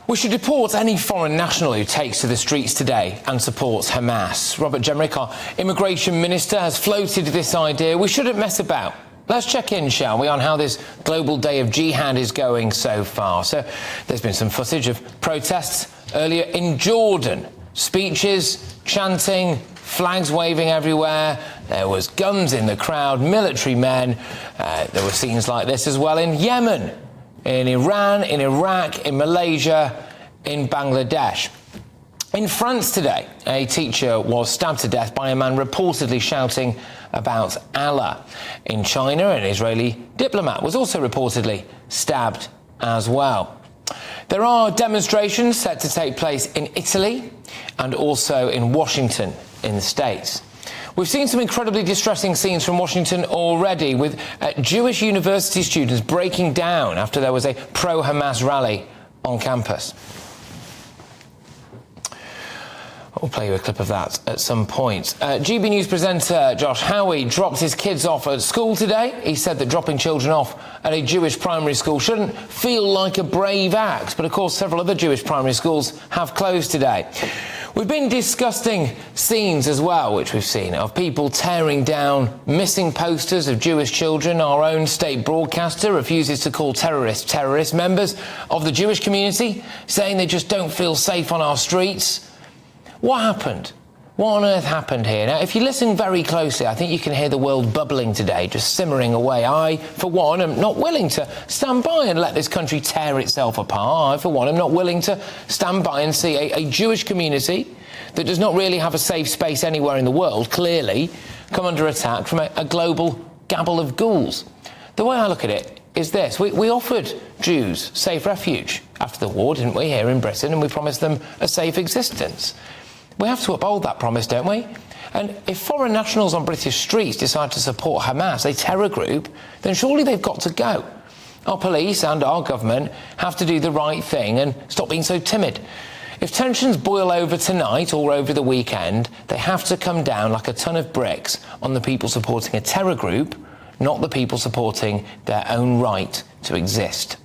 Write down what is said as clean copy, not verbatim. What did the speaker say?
We should deport any foreign national who takes to the streets today and supports Hamas. Robert Jenrick, our immigration minister, has floated this idea. We shouldn't mess about. Let's check in, shall we, on how this global day of jihad is going so far. So there's been some footage of protests earlier in Jordan. Speeches, chanting, flags waving everywhere. There was guns in the crowd, military men. There were scenes like this as well in Yemen, in Iran, in Iraq, in Malaysia, in Bangladesh. In France today, a teacher was stabbed to death by a man reportedly shouting about Allah. In China, an Israeli diplomat was also reportedly stabbed as well. There are demonstrations set to take place in Italy and also in Washington in the States. We've seen some incredibly distressing scenes from Washington already, with Jewish university students breaking down after there was a pro-Hamas rally on campus. We'll play you a clip of that at some point. GBNews presenter Josh Howie dropped his kids off at school today. He said that dropping children off at a Jewish primary school shouldn't feel like a brave act, but of course several other Jewish primary schools have closed today. We've been discussing scenes as well, which we've seen, of people tearing down missing posters of Jewish children. Our own state broadcaster refuses to call terrorists. Members of the Jewish community saying they just don't feel safe on our streets. What happened? What on earth happened here? Now, if you listen very closely, I think you can hear the world bubbling today, just simmering away. I, for one, am not willing to stand by and let this country tear itself apart. I, for one, am not willing to stand by and see a Jewish community that does not really have a safe space anywhere in the world, clearly, come under attack from a global gabble of ghouls. The way I look at it is this. We offered Jews safe refuge after the war, didn't we, here in Britain, and we promised them a safe existence. We have to uphold that promise, don't we? And if foreign nationals on British streets decide to support Hamas, a terror group, then surely they've got to go. Our police and our government have to do the right thing and stop being so timid. If tensions boil over tonight or over the weekend, they have to come down like a ton of bricks on the people supporting a terror group, not the people supporting their own right to exist.